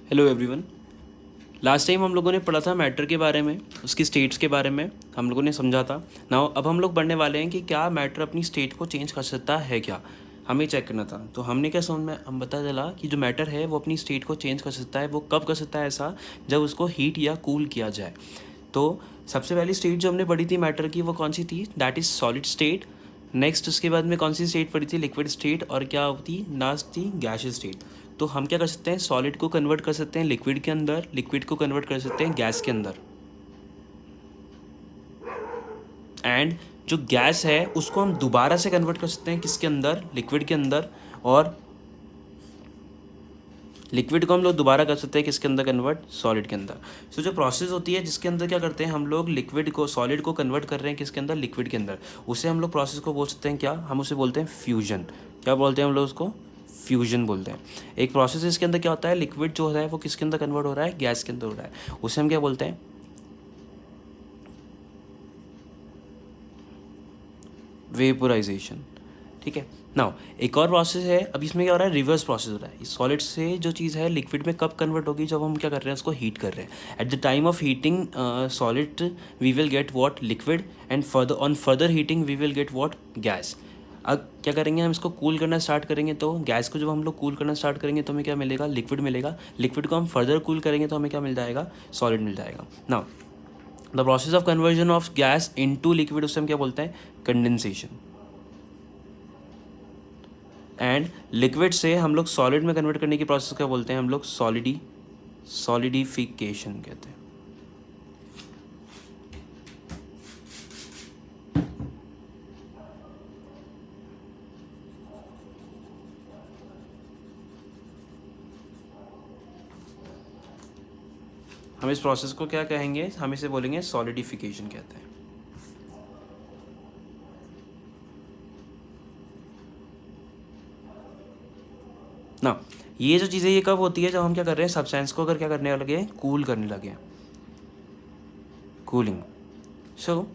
Hello everyone. Last time हम लोगों ने पढ़ा था मैटर के बारे में, उसकी स्टेट्स के बारे में हम लोगों ने समझा था। नाउ अब हम लोग पढ़ने वाले हैं कि क्या मैटर अपनी स्टेट को चेंज कर सकता है, क्या हमें चेक करना था। तो हमने क्या समझ में हम पता चला कि जो मैटर है वो अपनी स्टेट को चेंज कर सकता है। वो कब कर सकता है ऐसा? जब उसको हीट या कूल किया जाए। तो सबसे पहली स्टेट जो हमने पढ़ी थी मैटर की वो कौन सी थी? That is solid state. Next उसके बाद में कौन सी स्टेट पढ़ी थी? Liquid state. और क्या होती लास्ट थी? Gaseous state. तो हम क्या कर सकते हैं? सॉलिड को कन्वर्ट कर सकते हैं लिक्विड के अंदर, लिक्विड को कन्वर्ट कर सकते हैं गैस के अंदर, एंड जो गैस है उसको हम दोबारा से कन्वर्ट कर सकते हैं किसके अंदर? लिक्विड के अंदर। और लिक्विड को हम लोग दोबारा कर सकते हैं किसके अंदर कन्वर्ट? सॉलिड के अंदर। सो जो प्रोसेस होती है जिसके अंदर क्या करते हैं हम लोग? लिक्विड को, सॉलिड को कन्वर्ट कर रहे हैं किसके अंदर? लिक्विड के अंदर। उसे हम लोग प्रोसेस को बोल सकते हैं क्या? हम उसे बोलते हैं फ्यूजन। क्या बोलते हैं हम लोग उसको? फ्यूजन बोलते हैं। एक प्रोसेस इसके अंदर क्या होता है? लिक्विड जो होता है वो किसके अंदर कन्वर्ट हो रहा है? गैस के अंदर हो रहा है। उसे हम क्या बोलते हैं? वेपोराइजेशन। ठीक है। नाउ एक और प्रोसेस है, अब इसमें क्या हो रहा है? रिवर्स प्रोसेस हो रहा है। सॉलिड से जो चीज़ है लिक्विड में कब कन्वर्ट होगी? जब हम क्या कर रहे हैं? उसको हीट कर रहे हैं। At the time of heating solid we will get what? Liquid. And further on further heating we will get what? Gas. अब क्या करेंगे? हम इसको कूल करना स्टार्ट करेंगे, तो गैस को जब हम लोग कूल करना स्टार्ट करेंगे तो हमें क्या मिलेगा? लिक्विड मिलेगा। लिक्विड को हम फर्दर कूल करेंगे तो हमें क्या मिल जाएगा? सॉलिड मिल जाएगा। Now the process of conversion of gas into liquid उसे हम क्या बोलते हैं? कंडेंसेशन। एंड लिक्विड से हम लोग सॉलिड में कन्वर्ट करने की प्रोसेस क्या बोलते हैं हम लोग? सॉलिडिफिकेशन कहते हैं। हम इस प्रोसेस को क्या कहेंगे? हम इसे बोलेंगे सॉलिडिफिकेशन कहते हैं। ना ये जो चीज़ें ये कब होती है? जब हम क्या कर रहे हैं? सब्सटेंस को अगर क्या करने लगे? कूल करने लगे। कूलिंग। सो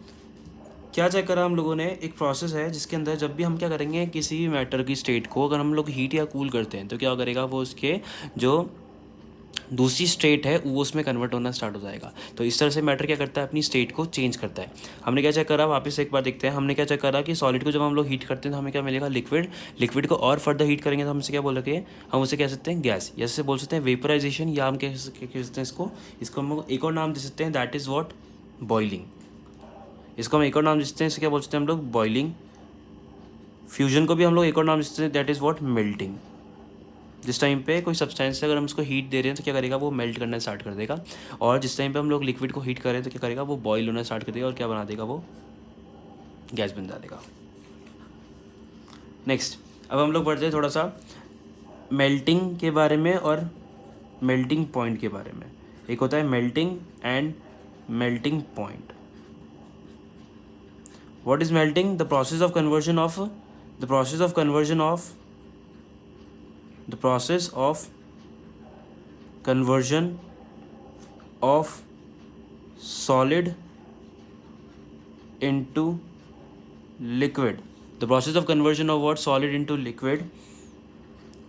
क्या चेक करा हम लोगों ने? एक प्रोसेस है जिसके अंदर जब भी हम क्या करेंगे? किसी भी मैटर की स्टेट को अगर हम लोग हीट या कूल करते हैं तो क्या करेगा? वो उसके जो दूसरी स्टेट है वो उसमें कन्वर्ट होना स्टार्ट हो जाएगा। तो इस तरह से मैटर क्या करता है? अपनी स्टेट को चेंज करता है। हमने क्या चेक करा? वापस एक बार देखते हैं। हमने क्या चेक करा कि सॉलिड को जब हम लोग हीट करते हैं तो हमें क्या मिलेगा? लिक्विड। लिक्विड को और फर्दर हीट करेंगे तो हम इसे क्या बोलेंगे? हम उसे कह सकते हैं गैस, या इसे बोल सकते हैं वेपराइजेशन, या हम कह सकते हैं इसको हम एक और नाम दे सकते हैं, दैट इज़ वॉट? बॉइलिंग। इसको हम एक और नाम दे सकते हैं, इसे क्या बोल सकते हैं हम लोग? बॉइलिंग। फ्यूजन को भी हम लोग एक और नाम दे सकते हैं, दैट इज़ वॉट? मेल्टिंग। जिस टाइम पे कोई सब्सटेंस से अगर हम उसको हीट दे रहे हैं तो क्या करेगा? वो मेल्ट करना स्टार्ट कर देगा। और जिस टाइम पे हम लोग लिक्विड को हीट कर रहे हैं तो क्या करेगा? वो बॉईल होना स्टार्ट कर देगा और क्या बना देगा? वो गैस बन जा देगा। नेक्स्ट अब हम लोग पढ़ते हैं थोड़ा सा मेल्टिंग के बारे में और मेल्टिंग पॉइंट के बारे में। एक होता है melting and melting point. What is melting? The process of conversion of the process of conversion of the process of conversion of solid into liquid. The process of conversion of what? Solid into liquid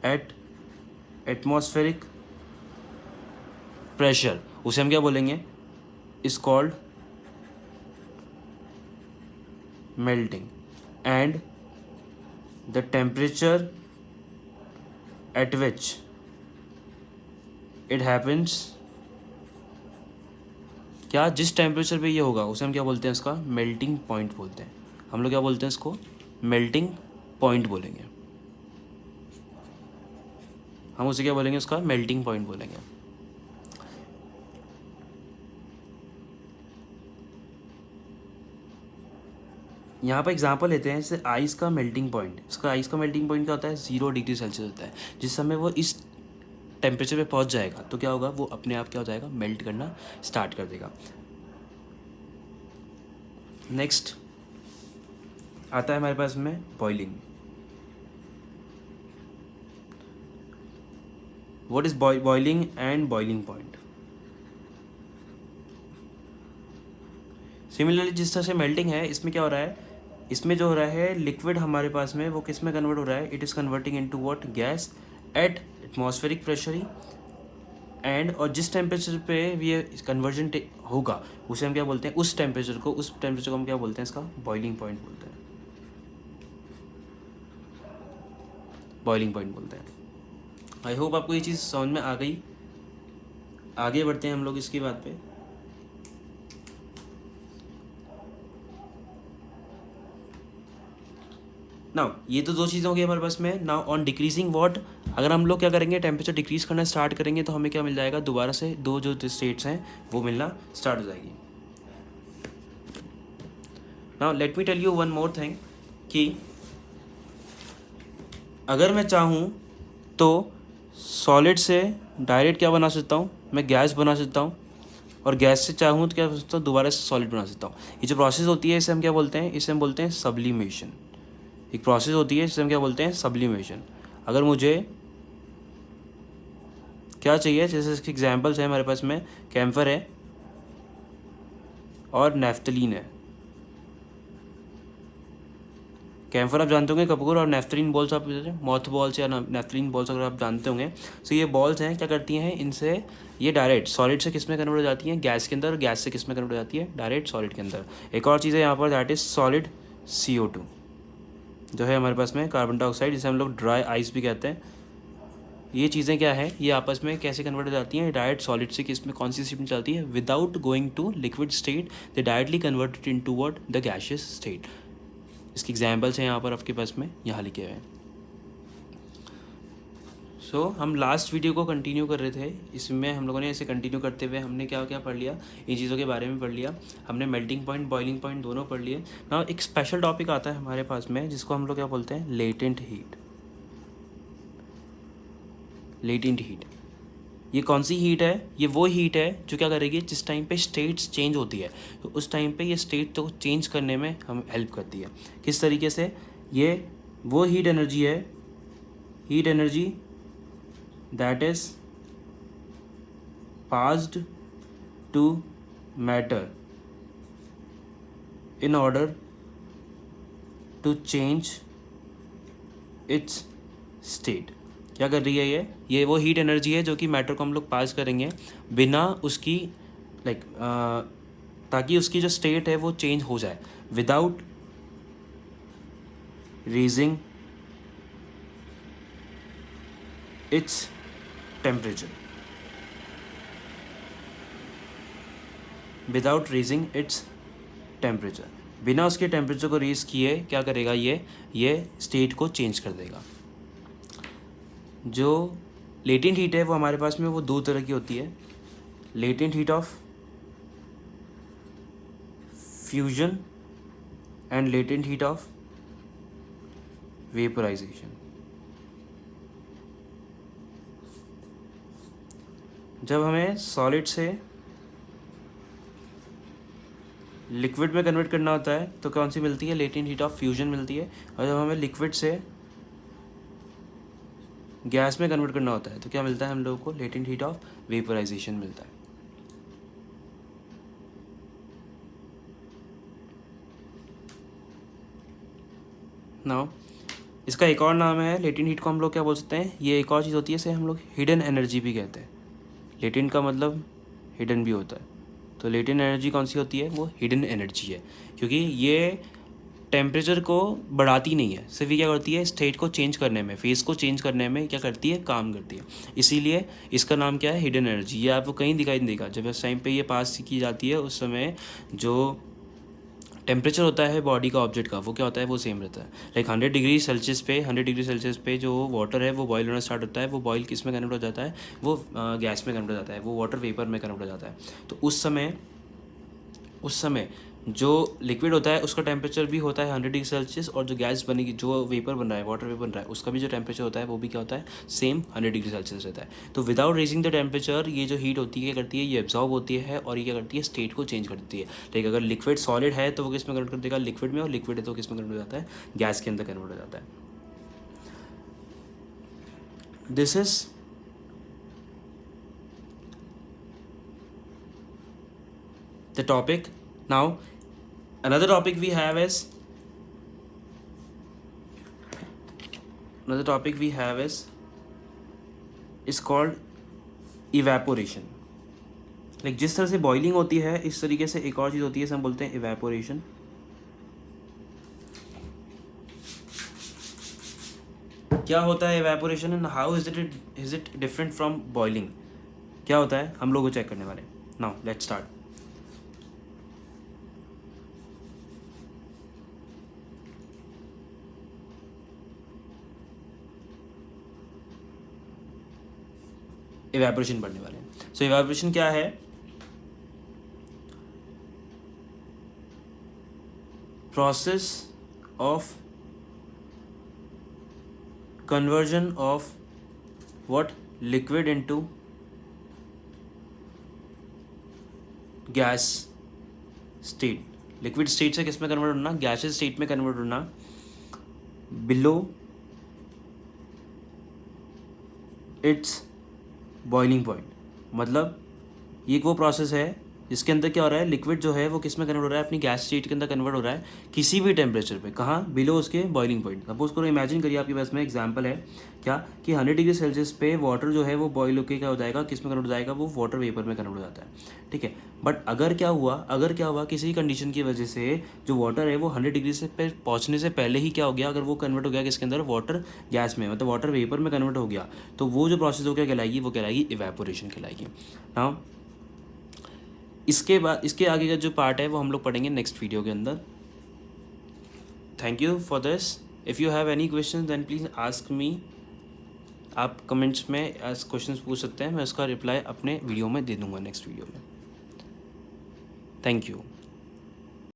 at atmospheric pressure, उसे हम क्या बोलेंगे? is called melting. And the temperature at which it happens, क्या जिस temperature पे ये होगा उसे हम क्या बोलते हैं? इसका मेल्टिंग पॉइंट बोलते हैं। हम लोग क्या बोलते हैं इसको? मेल्टिंग पॉइंट बोलेंगे। हम उसे क्या बोलेंगे? उसका मेल्टिंग पॉइंट बोलेंगे। यहाँ पर एग्जांपल लेते हैं, जैसे आइस का मेल्टिंग पॉइंट। इसका आइस का मेल्टिंग पॉइंट क्या होता है? 0 डिग्री सेल्सियस होता है। जिस समय वो इस टेम्परेचर पे पहुँच जाएगा तो क्या होगा? वो अपने आप क्या हो जाएगा? मेल्ट करना स्टार्ट कर देगा। नेक्स्ट आता है हमारे पास में boiling. What is boiling and boiling point? Similarly जिस तरह से मेल्टिंग है, इसमें क्या हो रहा है? इसमें जो हो रहा है लिक्विड हमारे पास में वो किस में कन्वर्ट हो रहा है? It is converting into what? Gas at atmospheric pressure he. And और जिस टेम्परेचर पे ये कन्वर्जन होगा उसे हम क्या बोलते हैं, उस टेम्परेचर को हम क्या बोलते हैं, इसका बॉइलिंग पॉइंट बोलते हैं, बॉइलिंग पॉइंट बोलते हैं। आई होप आपको ये चीज़ समझ में आ गई। आगे बढ़ते हैं हम लोग इसकी बात पे। नाउ ये तो दो चीज़ें हो गई हमारे पास में। नाउ ऑन डिक्रीजिंग व्हाट, अगर हम लोग क्या करेंगे, टेम्परेचर डिक्रीज करना स्टार्ट करेंगे तो हमें क्या मिल जाएगा, दोबारा से दो जो स्टेट्स हैं वो मिलना स्टार्ट हो जाएगी। Now let me tell you one more thing कि अगर मैं चाहूँ तो सॉलिड से डायरेक्ट क्या बना सकता हूँ, मैं गैस बना सकता हूँ, और गैस से चाहूँ तो क्या कर सकता हूँ, दोबारा से सॉलिड बना सकता हूँ। ये जो प्रोसेस होती है इसे हम क्या बोलते हैं, इसे हम बोलते हैं सब्लिमेशन। एक प्रोसेस होती है जिसे हम क्या बोलते हैं, सब्लिमेशन। अगर मुझे क्या चाहिए, जैसे इसके एग्जांपल्स हैं हमारे पास में, कैम्फर है और नेफ्थलीन है। कैम्फर आप जानते होंगे कपूर, और नेफ्थलीन बॉल्स आप मॉथ बॉल्स या नेफ्थलीन बॉल्स अगर आप जानते होंगे, तो ये बॉल्स हैं क्या करती हैं, इनसे ये डायरेक्ट सॉलिड से किस में कन्वर्ट हो जाती हैं, गैस के अंदर, गैस से किस में कन्वर्ट हो जाती है, डायरेक्ट सॉलिड के अंदर। एक और चीज़ है यहाँ पर, दैट इज़ सॉलिड CO2 जो है हमारे पास में, कार्बन डाइऑक्साइड जिसे हम लोग ड्राई आइस भी कहते हैं। ये चीज़ें क्या है, ये आपस में कैसे कन्वर्ट हो जाती हैं, डायरेक्ट सॉलिड से किस में, कौन सी स्टेट में चलती है, without going to liquid state, they directly converted into what, the gaseous state. इसके एग्जाम्पल्स हैं यहाँ पर आपके पास में यहाँ लिखे हुए हैं। सो हम लास्ट वीडियो को कंटिन्यू कर रहे थे, इसमें हम लोगों ने इसे कंटिन्यू करते हुए हमने क्या क्या पढ़ लिया, इन चीज़ों के बारे में पढ़ लिया हमने। मेल्टिंग पॉइंट, बॉइलिंग पॉइंट दोनों पढ़ लिए। ना एक स्पेशल टॉपिक आता है हमारे पास में जिसको हम लोग क्या बोलते हैं, लेटेंट हीट। लेटेंट हीट ये कौन सी हीट है, ये वो हीट है जो क्या करेगी, जिस टाइम पे स्टेट्स चेंज होती है तो उस टाइम पे ये स्टेट को चेंज करने में हम हेल्प करती है। किस तरीके से, ये वो हीट एनर्जी है, heat energy that is passed to matter in order to change its state. क्या कर रही है ये वो हीट एनर्जी है जो कि मैटर को हम लोग पास करेंगे बिना उसकी ताकि उसकी जो स्टेट है वो चेंज हो जाए, without raising its temperature, without raising its temperature. बिना उसके टेम्परेचर को रेज किए क्या करेगा, ये स्टेट को चेंज कर देगा। जो लेटेंट हीट है वो हमारे पास में वो दो तरह की होती है, latent heat of fusion and latent heat of vaporisation. जब हमें सॉलिड से लिक्विड में कन्वर्ट करना होता है तो कौन सी मिलती है, लेटेंट हीट ऑफ फ्यूजन मिलती है। और जब हमें लिक्विड से गैस में कन्वर्ट करना होता है तो क्या मिलता है हम लोगों को, लेटेंट हीट ऑफ वेपराइजेशन मिलता है। नाउ इसका एक और नाम है, लेटेंट हीट को हम लोग क्या बोल सकते हैं, ये एक और चीज़ होती है, इसे हम लोग हिडन एनर्जी भी कहते हैं। लेटेंट का मतलब हिडन भी होता है, तो लेटेंट एनर्जी कौन सी होती है, वो हिडन एनर्जी है, क्योंकि ये टेम्परेचर को बढ़ाती नहीं है, सिर्फ ये क्या करती है, स्टेट को चेंज करने में, फेस को चेंज करने में क्या करती है, काम करती है। इसीलिए इसका नाम क्या है, हिडन एनर्जी। ये आपको कहीं दिखाई नहीं देगा, जब इस टाइम पे ये पास की जाती है उस समय जो टेम्परेचर होता है बॉडी का, ऑब्जेक्ट का, वो क्या होता है, वो सेम रहता है। लाइक 100 डिग्री सेल्सियस पे, 100 डिग्री सेल्सियस पे जो वाटर है वो बॉयल होना स्टार्ट होता है। वो बॉयल किस में कन्वर्ट हो जाता है, वो गैस में कन्वर्ट हो जाता है, वो वाटर वेपर में कन्वर्ट हो जाता है। तो उस समय जो लिक्विड होता है उसका टेम्परेचर भी होता है 100 डिग्री सेल्सियस, और जो गैस बनेगी, जो वेपर बन रहा है, वाटर वेपर बन रहा है, उसका भी जो टेम्परेचर होता है वो भी क्या होता है, सेम 100 डिग्री सेल्सियस रहता है। तो विदाउट रेजिंग द टेम्परेचर ये जो हीट होती है क्या करती है, ये एब्जॉर्ब होती है और ये क्या करती है, स्टेट को चेंज कर देती है। लाइक अगर लिक्विड सॉलिड है तो वो किस में कन्वर्ट कर देगा, लिक्विड में, और लिक्विड है तो किस में कन्वर्ट हो जाता है, गैस के अंदर कन्वर्ट हो जाता है। This is the topic. Now another topic we have is called evaporation. Like जिस तरह से बॉइलिंग होती है इस तरीके से एक और चीज़ होती है, इसे हम बोलते हैं इवेपोरेशन। क्या होता है evaporation and how is it different from boiling? क्या होता है हम लोग को चेक करने वाले। Now let's start. इवेपोरेशन पढ़ने वाले हैं। सो इवेपोरेशन क्या है? Process of conversion of what? Liquid into gas state. Liquid state से किस में कन्वर्ट होना? गैसेस स्टेट में कन्वर्ट होना बिलो इट्स बॉइलिंग पॉइंट। मतलब ये वो प्रोसेस है जिसके अंदर क्या हो रहा है, लिक्विड जो है वो किस में कन्वर्ट हो रहा है? अपनी गैस स्टेट के अंदर कन्वर्ट हो रहा है किसी भी टेम्परेचर पे। कहाँ? बिलो उसके बॉइलिंग पॉइंट। सपोज करो, इमेजिन करिए आपके पास में एग्जांपल है क्या कि 100 डिग्री सेल्सियस पे वाटर जो है वो बॉयल होकर क्या हो जाएगा, किस में कन्वर्ट हो जाएगा? वो वाटर वेपर में कन्वर्ट हो जाता है, ठीक है। बट अगर क्या हुआ किसी कंडीशन की वजह से जो वाटर है वो 100 डिग्री से पे पहुँचने से पहले ही क्या हो गया, अगर वो कन्वर्ट हो गया किसके अंदर? वाटर गैस में, मतलब वाटर वेपर में कन्वर्ट हो गया, तो वो जो प्रोसेस हो क्या कहलाएगी? वो कहलाएगी इवेपोरेशन कहलाएगी। नाउ इसके बाद इसके आगे का जो पार्ट है वो हम लोग पढ़ेंगे नेक्स्ट वीडियो के अंदर। Thank you for this. If you have any question then please ask me. आप कमेंट्स में क्वेश्चंस पूछ सकते हैं, मैं उसका रिप्लाई अपने वीडियो में दे दूँगा नेक्स्ट वीडियो में। Thank you.